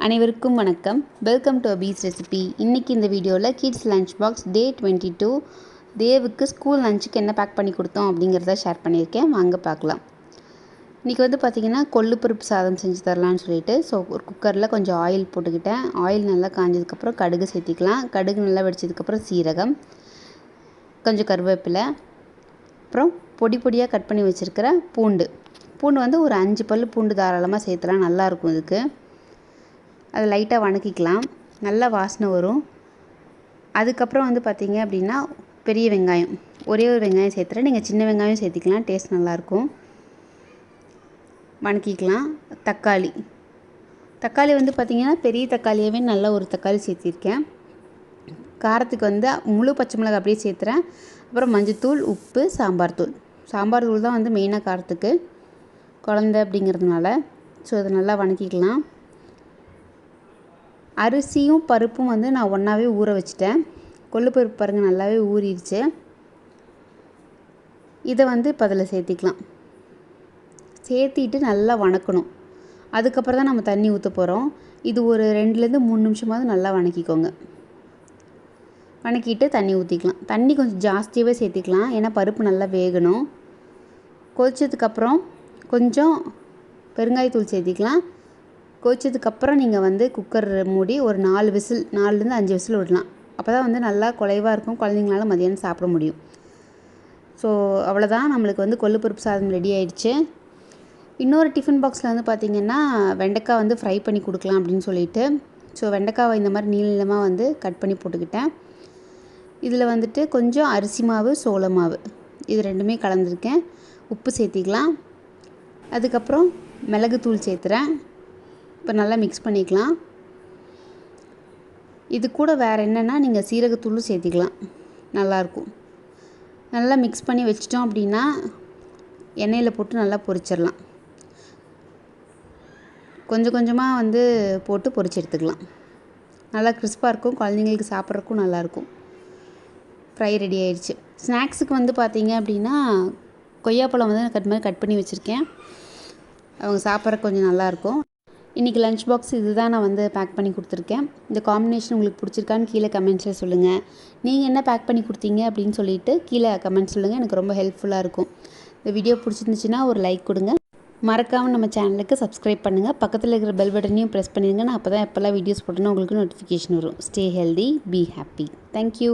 அனைவருக்கும் வணக்கம். Welcome to அபீஸ் ரெசிபி. இன்றைக்கி இந்த வீடியோவில் கிட்ஸ் லஞ்ச் பாக்ஸ் டே 22 தேவுக்கு ஸ்கூல் லஞ்சுக்கு என்ன பேக் பண்ணி கொடுத்தோம் அப்படிங்கிறத ஷேர் பண்ணியிருக்கேன். வாங்க பார்க்கலாம். இன்றைக்கி வந்து பார்த்திங்கன்னா கொள்ளு பருப்பு சாதம் செஞ்சு தரலான்னு சொல்லிட்டு ஒரு குக்கரில் கொஞ்சம் ஆயில் போட்டுக்கிட்டேன். ஆயில் நல்லா காஞ்சதுக்கப்புறம் கடுகு சேர்த்திக்கலாம். கடுகு நல்லா வெடிச்சதுக்கப்புறம் சீரகம், கொஞ்சம் கருவேப்பிலை, அப்புறம் பொடி பொடியாக கட் பண்ணி வச்சுருக்கிற பூண்டு வந்து ஒரு 5 பல் பூண்டு தாராளமாக சேர்த்துலாம், நல்லாயிருக்கும் இதுக்கு. அதை லைட்டாக வணக்கிக்கலாம், நல்லா வாசனை வரும். அதுக்கப்புறம் வந்து பார்த்திங்க அப்படின்னா பெரிய வெங்காயம், ஒரே ஒரு வெங்காயம் சேர்த்துறேன். நீங்கள் சின்ன வெங்காயம் சேர்த்திக்கலாம், டேஸ்ட் நல்லாயிருக்கும். வணக்கிக்கலாம். தக்காளி வந்து பார்த்திங்கன்னா பெரிய தக்காளியாகவே நல்லா ஒரு தக்காளி சேர்த்திருக்கேன். காரத்துக்கு வந்து முழு பச்சை மிளகாய் அப்படியே சேர்த்துறேன். அப்புறம் மஞ்சத்தூள், உப்பு, சாம்பார் தூள் தான் வந்து மெயினாக காரத்துக்கு, குழந்தை அப்படிங்கிறதுனால. ஸோ அதை நல்லா வணக்கிக்கலாம். அரிசியும் பருப்பும் வந்து நான் ஒன்றாவே ஊற வச்சுட்டேன். கொள்ளு பருப்பு பாருங்கள் நல்லாவே ஊறிடுச்சு. இதை வந்து இப்போ அதில் சேர்த்திக்கலாம். சேர்த்திட்டு நல்லா வணக்கணும். அதுக்கப்புறம் தான் நம்ம தண்ணி ஊற்ற போகிறோம். இது ஒரு 2-3 நிமிஷமாவது நல்லா வணக்கிக்கோங்க. வணக்கிட்டு தண்ணி ஊற்றிக்கலாம். தண்ணி கொஞ்சம் ஜாஸ்தியாகவே சேர்த்திக்கலாம், ஏன்னா பருப்பு நல்லா வேகணும். கொதிச்சதுக்கப்புறம் கொஞ்சம் பெருங்காயத்தூள் சேர்த்திக்கலாம். கொதிச்சதுக்கப்புறம் நீங்கள் வந்து குக்கர் மூடி ஒரு 4-5 விசில் விடலாம். அப்போ தான் வந்து நல்லா குலைவாக இருக்கும், குழந்தைங்களால மதியானம் சாப்பிட முடியும். ஸோ அவ்வளோதான், நம்மளுக்கு வந்து கொள்ளு பருப்பு சாதம் ரெடி ஆகிடுச்சு. இன்னொரு டிஃபன் பாக்ஸில் வந்து பார்த்திங்கன்னா வெண்டைக்காய் வந்து ஃப்ரை பண்ணி கொடுக்கலாம் அப்படின்னு சொல்லிட்டு, ஸோ வெண்டைக்காவை இந்த மாதிரி நீளமாக வந்து கட் பண்ணி போட்டுக்கிட்டேன். இதில் வந்துட்டு கொஞ்சம் அரிசி மாவு, சோள மாவு இது ரெண்டுமே கலந்துருக்கேன். உப்பு சேர்த்திக்கலாம். அதுக்கப்புறம் மிளகுத்தூள் சேர்த்துறேன். இப்போ நல்லா மிக்ஸ் பண்ணிக்கலாம். இது கூட வேறு என்னென்னா நீங்கள் சீரகத்தூளும் சேர்த்திக்கலாம், நல்லாயிருக்கும். நல்லா மிக்ஸ் பண்ணி வச்சிட்டோம் அப்படின்னா எண்ணெயில் போட்டு நல்லா பொரிச்சிடலாம். கொஞ்சம் கொஞ்சமாக வந்து போட்டு பொரிச்சு எடுத்துக்கலாம். நல்லா கிறிஸ்பாக இருக்கும், குழந்தைங்களுக்கு சாப்பிட்றதுக்கும் நல்லாயிருக்கும். ஃப்ரை ரெடி ஆயிடுச்சு. ஸ்நாக்ஸுக்கு வந்து பார்த்திங்க அப்படின்னா கொய்யாப்பழம் வந்து கட் பண்ணி வச்சுருக்கேன். அவங்க சாப்பிட்றதுக்கு கொஞ்சம் நல்லாயிருக்கும். இன்றைக்கி லஞ்ச் பாக்ஸ் இதுதான் நான் வந்து பேக் பண்ணி கொடுத்துருக்கேன். இந்த காம்பினேஷன் உங்களுக்கு பிடிச்சிருக்கான்னு கீழே கமெண்ட்ஸில் சொல்லுங்கள். நீங்கள் என்ன பேக் பண்ணி கொடுத்தீங்க அப்படின்னு சொல்லிட்டு கீழே கமெண்ட் சொல்லுங்கள், எனக்கு ரொம்ப ஹெல்ப்ஃபுல்லாக இருக்கும். இந்த வீடியோ பிடிச்சிருந்துச்சுன்னா ஒரு லைக் கொடுங்க. மறக்காமல் நம்ம சேனலுக்கு சப்ஸ்கிரைப் பண்ணுங்கள். பக்கத்தில் இருக்கிற பெல் பட்டனையும் ப்ரெஸ் பண்ணிடுங்க. நான் அப்போ தான் எப்போல்லாம் வீடியோஸ் போட்டேன்னா உங்களுக்கு நோட்டிஃபிகேஷன் வரும். Stay healthy, be happy. Thank you.